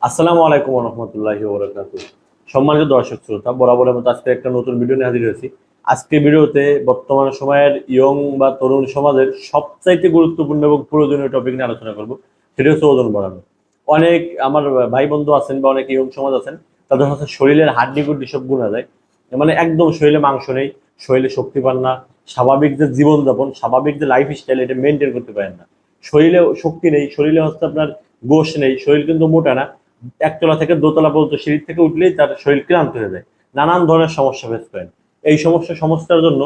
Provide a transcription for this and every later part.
আসসালামু আলাইকুম রহমতুল্লাহি ওয়া বারাকাতুহু। সম্মানিত দর্শক শ্রোতা, বরাবরের মতো আজকে একটা নতুন ভিডিও নিয়ে হাজির হয়েছি। আজকের ভিডিওতে বর্তমান সময়ের ইয়ং বা তরুণ সমাজের সবচাইতে গুরুত্বপূর্ণ এবং প্রয়োজনীয় টপিক নিয়ে আলোচনা করব। সেটা হচ্ছে ওজন বাড়ানো। অনেক আমার ভাই বন্ধু আছেন বা অনেক ইয়ং সমাজ আছেন, তাদের হচ্ছে শরীরের হাড্ডি গুড্ডি সব গুণা যায়, মানে একদম শরীরে মাংস নেই, শরীরে শক্তি পান না, স্বাভাবিক যে জীবনযাপন, স্বাভাবিক যে লাইফ স্টাইল, এটা মেনটেন করতে পারেন না। শরীরে শক্তি নেই, শরীরে হচ্ছে আপনার গোশ নেই, শরীর কিন্তু মোটা না, একতলা থেকে দোতলা পর্যন্ত সিঁড়ি থেকে উঠলেই তার শরীর ক্লান্ত হয়ে যায়, নানান ধরনের সমস্যা ফেস করেন। এই সমস্যার জন্য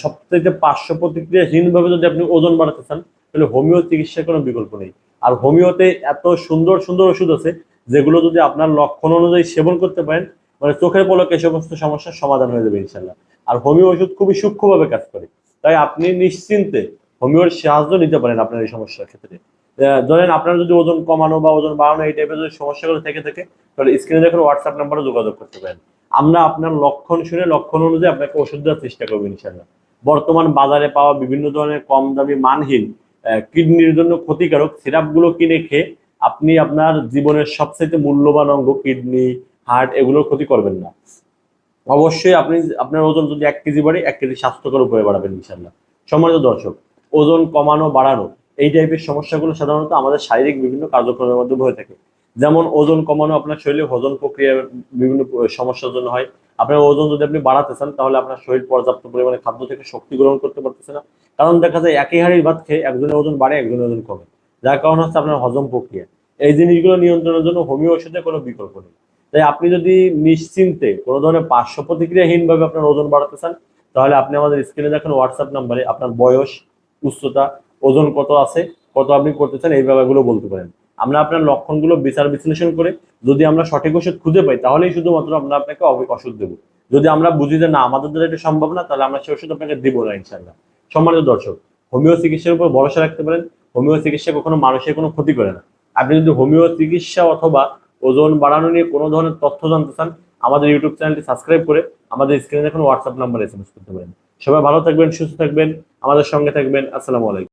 সবথেকে পার্শ্ব প্রতিক্রিয়াহীনভাবে যদি আপনি ওজন বাড়াতে চান, তাহলে হোমিও চিকিৎসার কোনো বিকল্প নেই। আর হোমিওতে এত সুন্দর সুন্দর ওষুধ আছে, যেগুলো যদি আপনার লক্ষণ অনুযায়ী সেবন করতে পারেন, মানে চোখের পলকে এই সমস্ত সমস্যার সমাধান হয়ে যাবে ইনশাল্লাহ। আর হোমিও ওষুধ খুবই সূক্ষ্মভাবে কাজ করে, তাই আপনি নিশ্চিন্তে হোমিওর সাহায্য নিতে পারেন আপনার এই সমস্যার ক্ষেত্রে। ধরেন আপনার যদি ওজন কমানো বা ওজন বাড়ানো এই টাইপের যদি সমস্যাগুলো থেকে থাকে, তাহলে স্ক্রিনে দেখুন হোয়াটসঅ্যাপ নাম্বারে যোগাযোগ করতে পারেন। আমরা আপনার লক্ষণ শুনে লক্ষণ অনুযায়ী আপনাকে ওষুধ দেওয়ার চেষ্টা করবো ইনশাল্লাহ। বর্তমান বাজারে পাওয়া বিভিন্ন ধরনের কম দামি মানহীন কিডনির জন্য ক্ষতিকারক সিরাপগুলো কিনে খেয়ে আপনি আপনার জীবনের সবচেয়ে মূল্যবান অঙ্গ কিডনি, হার্ট এগুলোর ক্ষতি করবেন না। অবশ্যই আপনি আপনার ওজন যদি 1 কেজি বাড়ে, 1 কেজি স্বাস্থ্যকর উপায়ে বাড়াবেন ইনশাল্লাহ। সম্মানিত দর্শক, ওজন কমানো বাড়ানো এই টাইপের সমস্যাগুলো সাধারণত আমাদের শারীরিক বিভিন্ন কার্যক্রমের মাধ্যমে হয়ে থাকে। যেমন ওজন কমানো আপনার শরীরে হজম প্রক্রিয়ার বিভিন্ন সমস্যার জন্য হয়। আপনার ওজন যদি আপনি বাড়াতে চান, তাহলে আপনার শরীর পর্যাপ্ত পরিমাণে খাদ্য থেকে শক্তি গ্রহণ করতে পারতেছে না। কারণ দেখা যায় একই হাড়ির ভাত খেয়ে একজনের ওজন বাড়ে, একজনের ওজন কমে, যার কারণ হচ্ছে আপনার হজম প্রক্রিয়া। এই জিনিসগুলো নিয়ন্ত্রণের জন্য হোমিও ওষুধের কোনো বিকল্প নেই। তাই আপনি যদি নিশ্চিন্তে কোনো ধরনের পার্শ্ব প্রতিক্রিয়াহীন ভাবে আপনার ওজন বাড়াতে চান, তাহলে আপনি আমাদের স্ক্রিনে দেখেন হোয়াটসঅ্যাপ নাম্বারে আপনার বয়স, উচ্চতা, ওজন কত আছে, কত আপনি করতে চান, এই ব্যাপারগুলো বলতে পারেন। আমরা আপনার লক্ষণগুলো বিচার বিশ্লেষণ করে যদি আমরা সঠিক ওষুধ খুঁজে পাই, তাহলেই শুধুমাত্র আমরা আপনাকে ওষুধ দেবো। যদি আমরা বুঝি যে না, আমাদের দ্বারা এটা সম্ভব না, তাহলে আমরা সেই ওষুধ আপনাকে দিব না ইনশাল্লাহ। সম্মানিত দর্শক, হোমিও চিকিৎসার উপর ভরসা রাখতে পারেন। হোমিও চিকিৎসা কখনো মানুষের কোনো ক্ষতি করে না। আপনি যদি হোমিও চিকিৎসা অথবা ওজন বাড়ানো নিয়ে কোনো ধরনের তথ্য জানতে চান, আমাদের ইউটিউব চ্যানেলটি সাবস্ক্রাইব করে আমাদের স্ক্রিনে এখন হোয়াটসঅ্যাপ নাম্বার এসএমএস করতে পারেন। সবাই ভালো থাকবেন, সুস্থ থাকবেন, আমাদের সঙ্গে থাকবেন। আসসালামু আলাইকুম।